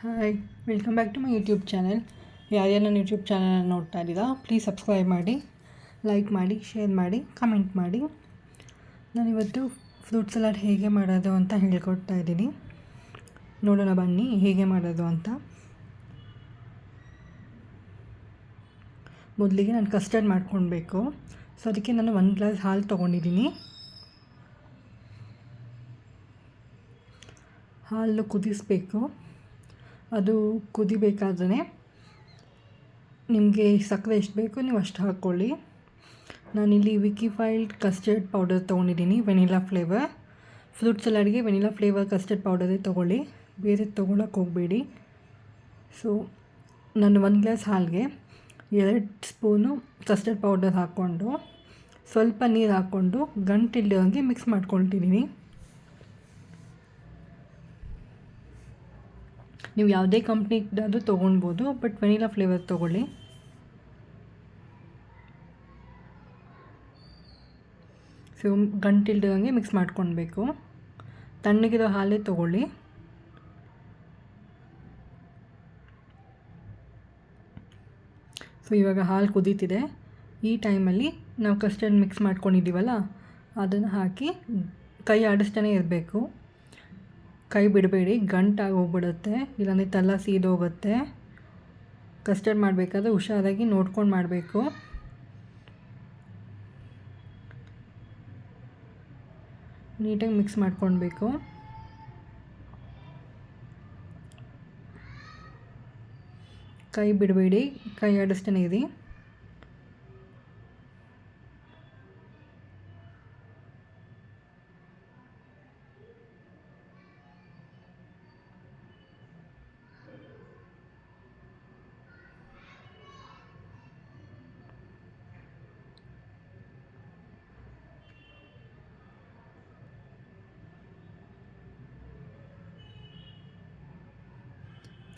Hi, welcome back to my YouTube channel. ಯಾರ್ಯಾರು ನನ್ನ YouTube ಚಾನಲ್ನ ನೋಡ್ತಾ ಇದ್ದೀರಾ, ಪ್ಲೀಸ್ ಸಬ್ಸ್ಕ್ರೈಬ್ ಮಾಡಿ, ಲೈಕ್ ಮಾಡಿ, ಶೇರ್ ಮಾಡಿ, ಕಮೆಂಟ್ ಮಾಡಿ. ನಾನಿವತ್ತು ಫ್ರೂಟ್ ಸಲಾಡ್ ಹೇಗೆ ಮಾಡೋದು ಅಂತ ಹೇಳ್ಕೊಡ್ತಾ ಇದ್ದೀನಿ. ನೋಡೋಣ ಬನ್ನಿ ಹೇಗೆ ಮಾಡೋದು ಅಂತ. ಮೊದಲಿಗೆ ನಾನು ಕಸ್ಟರ್ಡ್ ಮಾಡ್ಕೊಳ್ಬೇಕು. ಸೊ ಅದಕ್ಕೆ ನಾನು 1 ಗ್ಲಾಸ್ ಹಾಲು ತೊಗೊಂಡಿದ್ದೀನಿ. ಹಾಲು ಕುದಿಸಬೇಕು. ಅದು ಕುದಿಬೇಕಾದ್ರೆ ನಿಮಗೆ ಸಕ್ಕರೆ ಎಷ್ಟು ಬೇಕು ನೀವು ಅಷ್ಟು ಹಾಕ್ಕೊಳ್ಳಿ. ನಾನಿಲ್ಲಿ ವಿಕಿಫೈಲ್ಡ್ ಕಸ್ಟರ್ಡ್ ಪೌಡರ್ ತೊಗೊಂಡಿದ್ದೀನಿ, ವೆನಿಲಾ ಫ್ಲೇವರ್. ಫ್ರೂಟ್ ಸಲಾಡ್ಗೆ ವೆನಿಲಾ ಫ್ಲೇವರ್ ಕಸ್ಟರ್ಡ್ ಪೌಡರೇ ತೊಗೊಳ್ಳಿ, ಬೇರೆ ತೊಗೊಳಕ್ಕೆ ಹೋಗಬೇಡಿ. ಸೊ ನಾನು 1 ಗ್ಲಾಸ್ ಹಾಲಿಗೆ 2 ಸ್ಪೂನು ಕಸ್ಟರ್ಡ್ ಪೌಡರ್ ಹಾಕ್ಕೊಂಡು ಸ್ವಲ್ಪ ನೀರು ಹಾಕ್ಕೊಂಡು ಗಂಟಿಲ್ದಂಗೆ ಮಿಕ್ಸ್ ಮಾಡ್ಕೊಳ್ತಿದ್ದೀನಿ. ನೀವು ಯಾವುದೇ ಕಂಪ್ನಿದಾದರೂ ತೊಗೊಳ್ಬೋದು, ಬಟ್ ವೆನಿಲಾ ಫ್ಲೇವರ್ ತೊಗೊಳ್ಳಿ. ಸೊ ಗಂಟಿಲ್ದಂಗೆ ಮಿಕ್ಸ್ ಮಾಡ್ಕೊಳ್ಬೇಕು. ತಣ್ಣಗಿರೋ ಹಾಲೇ ತೊಗೊಳ್ಳಿ. ಸೊ ಇವಾಗ ಹಾಲು ಕುದೀತಿದೆ. ಈ ಟೈಮಲ್ಲಿ ನಾವು ಕಸ್ಟರ್ಡ್ ಮಿಕ್ಸ್ ಮಾಡ್ಕೊಂಡಿದ್ದೀವಲ್ಲ ಅದನ್ನು ಹಾಕಿ ಕೈ ಆಡಿಸ್ತಾನೆ ಇರಬೇಕು. ಕೈ ಬಿಡಬೇಡಿ, ಗಂಟಾಗಿ ಹೋಗ್ಬಿಡುತ್ತೆ, ಇಲ್ಲಾಂದರೆ ತಲ್ಲ ಸೀದೋಗುತ್ತೆ. ಕಸ್ಟರ್ಡ್ ಮಾಡಬೇಕಾದ್ರೆ ಹುಷಾರಾಗಿ ನೋಡ್ಕೊಂಡು ಮಾಡಬೇಕು. ನೀಟಾಗಿ ಮಿಕ್ಸ್ ಮಾಡ್ಕೊಳ್ಬೇಕು. ಕೈ ಬಿಡಬೇಡಿ, ಕೈ ಆಡಿಸ್ತಾನೆ ಇರಿ.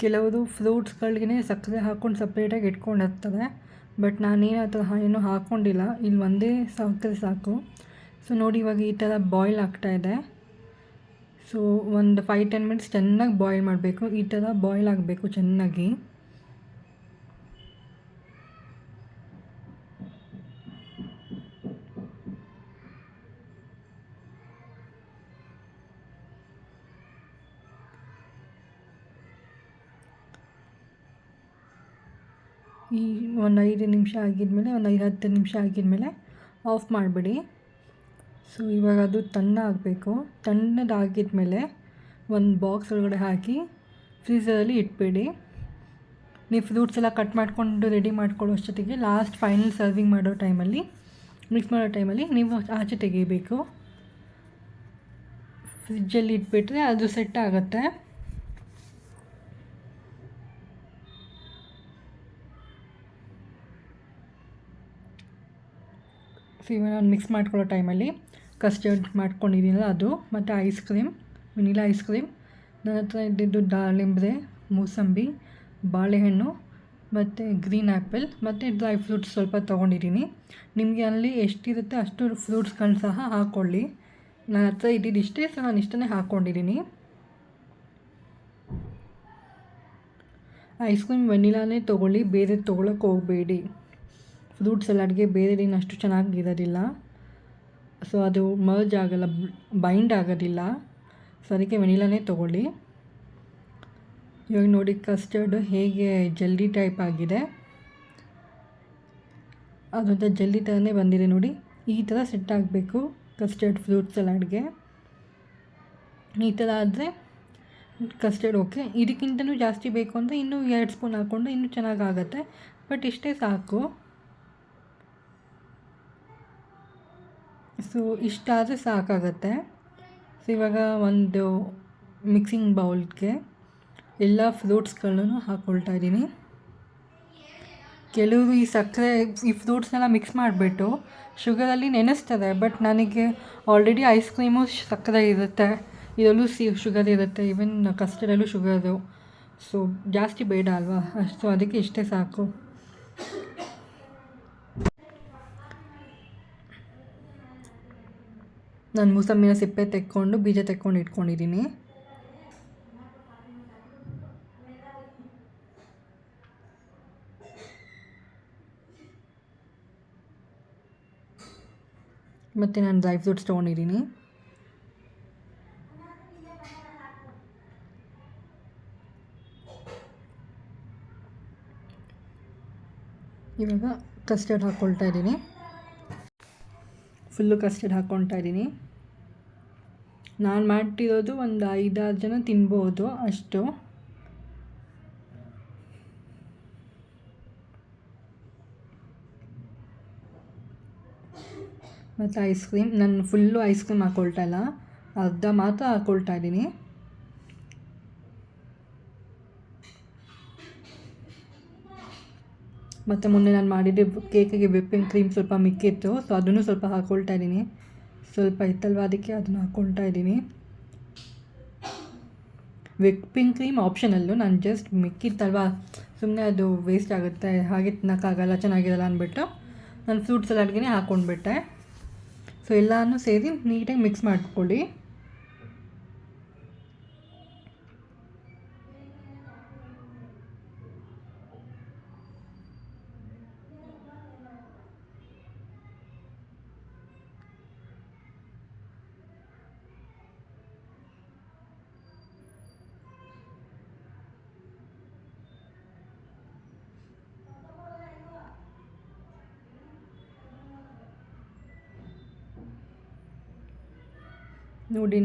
ಕೆಲವರು ಫ್ರೂಟ್ಸ್ಗಳಿಗೆ ಸಕ್ಕರೆ ಹಾಕ್ಕೊಂಡು ಸಪ್ರೇಟಾಗಿ ಇಟ್ಕೊಂಡಿರ್ತಾರೆ, ಬಟ್ ನಾನೇನು ಆ ಥರ ಏನೂ ಹಾಕ್ಕೊಂಡಿಲ್ಲ. ಇಲ್ಲಿ ಒಂದೇ ಸಕ್ಕರೆ ಸಾಕು. ಸೊ ನೋಡಿ, ಇವಾಗ ಈ ಥರ ಬಾಯ್ಲ್ ಆಗ್ತಾಯಿದೆ. ಸೊ ಒಂದು 5-10 ಮಿನಿಟ್ಸ್ ಚೆನ್ನಾಗಿ ಬಾಯ್ಲ್ ಮಾಡಬೇಕು. ಈ ಥರ ಬಾಯ್ಲ್ ಆಗಬೇಕು ಚೆನ್ನಾಗಿ. ಈ ಒಂದು 5 ನಿಮಿಷ ಆಗಿದ್ಮೇಲೆ, ಒಂದು 5-10 ನಿಮಿಷ ಆಗಿದ್ಮೇಲೆ ಆಫ್ ಮಾಡಿಬಿಡಿ. ಸೊ ಇವಾಗ ಅದು ತಣ್ಣಗಾಗಬೇಕು. ತಣ್ಣದಾಗಿದ್ಮೇಲೆ ಒಂದು ಬಾಕ್ಸ್ ಒಳಗಡೆ ಹಾಕಿ ಫ್ರೀಝರಲ್ಲಿ ಇಟ್ಬಿಡಿ. ನೀವು ಫ್ರೂಟ್ಸ್ ಎಲ್ಲ ಕಟ್ ಮಾಡಿಕೊಂಡು ರೆಡಿ ಮಾಡ್ಕೊಳ್ಳೋ ಅಷ್ಟೊತ್ತಿಗೆ ಲಾಸ್ಟ್ ಫೈನಲ್ ಸರ್ವಿಂಗ್ ಮಾಡೋ ಟೈಮಲ್ಲಿ, ಮಿಕ್ಸ್ ಮಾಡೋ ಟೈಮಲ್ಲಿ ನೀವು ಆಚೆ ತೆಗಿಬೇಕು. ಫ್ರಿಜ್ಜಲ್ಲಿ ಇಟ್ಬಿಟ್ರೆ ಅದು ಸೆಟ್ ಆಗುತ್ತೆ. ಸೊ ಇವಾಗ ನಾನು ಮಿಕ್ಸ್ ಮಾಡ್ಕೊಳ್ಳೋ ಟೈಮಲ್ಲಿ ಕಸ್ಟರ್ಡ್ ಮಾಡ್ಕೊಂಡಿದ್ದೀನಲ್ಲ ಅದು, ಮತ್ತು ice cream, vanilla ice cream, ನನ್ನ ಹತ್ರ ಇದ್ದಿದ್ದು ದಾಳಿಂಬೆ, ಮೂಸಂಬಿ, ಬಾಳೆಹಣ್ಣು ಮತ್ತು ಗ್ರೀನ್ ಆ್ಯಪಲ್ ಮತ್ತು ಡ್ರೈ ಫ್ರೂಟ್ಸ್ ಸ್ವಲ್ಪ ತೊಗೊಂಡಿದ್ದೀನಿ. ನಿಮಗೆ ಅಲ್ಲಿ ಎಷ್ಟಿರುತ್ತೆ ಅಷ್ಟು ಫ್ರೂಟ್ಸ್ಗಳನ್ನ ಸಹ ಹಾಕ್ಕೊಳ್ಳಿ. ನನ್ನ ಹತ್ರ ಇದ್ದಿದ್ದು ಇಷ್ಟೇ, ಸೊ ನಾನು ಇಷ್ಟನ್ನೇ ಹಾಕ್ಕೊಂಡಿದ್ದೀನಿ. ಐಸ್ ಕ್ರೀಮ್ ವೆನಿಲಾನೇ ತೊಗೊಳ್ಳಿ, ಬೇರೆ ತೊಗೊಳಕ್ಕೆ ಹೋಗಬೇಡಿ. ಫ್ರೂಟ್ ಸಲಾಡ್ಗೆ ಬೇರೆದೇನು ಅಷ್ಟು ಚೆನ್ನಾಗಿರೋದಿಲ್ಲ. ಸೊ ಅದು ಮರ್ಜ್ ಆಗೋಲ್ಲ, ಬೈಂಡ್ ಆಗೋದಿಲ್ಲ. ಸೊ ಅದಕ್ಕೆ ವೆನಿಲಾನೇ ತೊಗೊಳ್ಳಿ. ಇವಾಗ ನೋಡಿ ಕಸ್ಟರ್ಡ್ ಹೇಗೆ ಜಲ್ದಿ ಟೈಪ್ ಆಗಿದೆ. ಅದೊಂಥರ ಜಲ್ದಿ ಥರನೇ ಬಂದಿದೆ ನೋಡಿ. ಈ ಥರ ಸೆಟ್ ಆಗಬೇಕು ಕಸ್ಟರ್ಡ್ ಫ್ರೂಟ್ ಸಲಾಡ್ಗೆ. ಈ ಥರ ಆದರೆ ಕಸ್ಟರ್ಡ್ ಓಕೆ. ಇದಕ್ಕಿಂತಲೂ ಜಾಸ್ತಿ ಬೇಕು ಅಂದರೆ ಇನ್ನೂ 2 ಸ್ಪೂನ್ ಹಾಕ್ಕೊಂಡು ಇನ್ನೂ ಚೆನ್ನಾಗಾಗತ್ತೆ, ಬಟ್ ಇಷ್ಟೇ ಸಾಕು. ಸೊ ಇಷ್ಟಾದರೆ ಸಾಕಾಗತ್ತೆ. ಸೊ ಇವಾಗ ಒಂದು ಮಿಕ್ಸಿಂಗ್ ಬೌಲ್ಗೆ ಎಲ್ಲ ಫ್ರೂಟ್ಸ್ಗಳನ್ನು ಹಾಕ್ಕೊಳ್ತಾ ಇದ್ದೀನಿ. ಕೆಲವರು ಈ ಫ್ರೂಟ್ಸ್ನೆಲ್ಲ ಮಿಕ್ಸ್ ಮಾಡಿಬಿಟ್ಟು ಶುಗರಲ್ಲಿ ನೆನೆಸ್ತಾರೆ, ಬಟ್ ನನಗೆ ಆಲ್ರೆಡಿ ಐಸ್ ಕ್ರೀಮು ಸಕ್ಕರೆ ಇರುತ್ತೆ, ಇದರಲ್ಲೂ ಶುಗರ್ ಇರುತ್ತೆ, ಈವನ್ ಕಸ್ಟರ್ಡಲ್ಲೂ ಶುಗರು. ಸೊ ಜಾಸ್ತಿ ಬೇಡ ಅಲ್ವಾ, ಸೊ ಅದಕ್ಕೆ ಇಷ್ಟೇ ಸಾಕು. ನಾನು ಮೂಸಂಬಿನ ಸಿಪ್ಪೆ ತೆಕ್ಕೊಂಡು ಬೀಜ ತೆಕ್ಕೊಂಡು ಇಟ್ಕೊಂಡಿದ್ದೀನಿ. ಮತ್ತು ನಾನು ಡ್ರೈ ಫ್ರೂಟ್ಸ್ ತೊಗೊಂಡಿದ್ದೀನಿ. ಇವಾಗ ಕಸ್ಟರ್ಡ್ ಹಾಕ್ಕೊಳ್ತಾ ಇದ್ದೀನಿ. ಫುಲ್ಲು ಕಸ್ಟರ್ಡ್ ಹಾಕ್ಕೊಳ್ತಾ ಇದ್ದೀನಿ. ನಾನು ಮಾಡ್ತಿರೋದು ಒಂದು 5-6 ಜನ ತಿನ್ಬೋದು ಅಷ್ಟು. ಮತ್ತು ಐಸ್ ಕ್ರೀಮ್, ನಾನು ಫುಲ್ಲು ಐಸ್ ಕ್ರೀಮ್ ಹಾಕ್ಕೊಳ್ತಾ ಇಲ್ಲ, ಅರ್ಧ ಮಾತ್ರ ಹಾಕ್ಕೊಳ್ತಾ ಇದ್ದೀನಿ. ಮತ್ತು ಮೊನ್ನೆ ನಾನು ಮಾಡಿದ್ದೆ ಕೇಕಿಗೆ ವಿಪ್ಪಿಂಗ್ ಕ್ರೀಮ್ ಸ್ವಲ್ಪ ಮಿಕ್ಕಿತ್ತು, ಸೊ ಅದನ್ನು ಸ್ವಲ್ಪ ಹಾಕ್ಕೊಳ್ತಾ ಇದ್ದೀನಿ. ಸ್ವಲ್ಪ ಇತ್ತಲ್ವ, ಅದಕ್ಕೆ ಅದನ್ನು ಹಾಕ್ಕೊಳ್ತಾ ಇದ್ದೀನಿ. ವಿಪ್ಪಿಂಗ್ ಕ್ರೀಮ್ ಆಪ್ಷನಲ್ಲು, ನಾನು ಜಸ್ಟ್ ಮಿಕ್ಕಿತ್ತಲ್ವ, ಸುಮ್ಮನೆ ಅದು ವೇಸ್ಟ್ ಆಗುತ್ತೆ, ಹಾಗೆ ತಿನ್ನೋಕ್ಕಾಗಲ್ಲ, ಚೆನ್ನಾಗಿರಲ್ಲ ಅಂದ್ಬಿಟ್ಟು ನಾನು ಫ್ರೂಟ್ ಸಲಾಡ್ಗೆ ಹಾಕ್ಕೊಂಡ್ಬಿಟ್ಟೆ. ಸೊ ಎಲ್ಲನೂ ಸೇರಿ ನೀಟಾಗಿ ಮಿಕ್ಸ್ ಮಾಡ್ಕೊಳ್ಳಿ.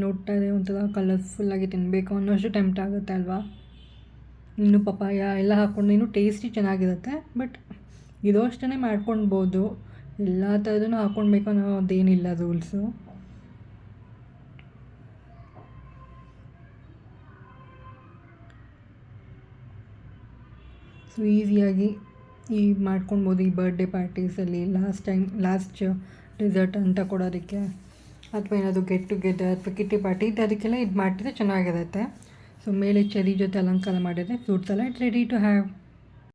ನೋಡ್ತಾ ಇದೆ, ಒಂಥರ ಕಲರ್ಫುಲ್ಲಾಗಿ ತಿನ್ನಬೇಕು ಅನ್ನೋಷ್ಟು ಟೆಂಪ್ಟ್ ಆಗುತ್ತೆ ಅಲ್ವಾ. ಇನ್ನು ಪಪಾಯ ಎಲ್ಲ ಹಾಕ್ಕೊಂಡು ಇನ್ನೂ ಟೇಸ್ಟಿ ಚೆನ್ನಾಗಿರುತ್ತೆ. ಬಟ್ ಇದು ಅಷ್ಟೇ ಮಾಡ್ಕೊಳ್ಬೋದು, ಎಲ್ಲ ಥರದೂ ಹಾಕ್ಕೊಳ್ಬೇಕು ಅನ್ನೋದೇನಿಲ್ಲ ರೂಲ್ಸು. ಸೊ ಈಸಿಯಾಗಿ ಮಾಡ್ಕೊಳ್ಬೋದು ಈ ಬರ್ಡೇ ಪಾರ್ಟೀಸಲ್ಲಿ ಲಾಸ್ಟ್ ಡೆಸರ್ಟ್ ಅಂತ ಕೊಡೋದಕ್ಕೆ, ಅಥವಾ ಏನಾದರೂ ಗೆಟ್ ಟುಗೆದರ್ ಅಥವಾ ಕಿಟ್ಟಿ ಪಾರ್ಟಿ ಅದಕ್ಕೆಲ್ಲ ಇದು ಮಾಡ್ತಿದ್ರೆ ಚೆನ್ನಾಗಿರುತ್ತೆ. ಸೊ ಮೇಲೆ ಚೆರಿ ಜೊತೆ ಅಲಂಕಾರ ಮಾಡಿದರೆ fruit salad ready to have.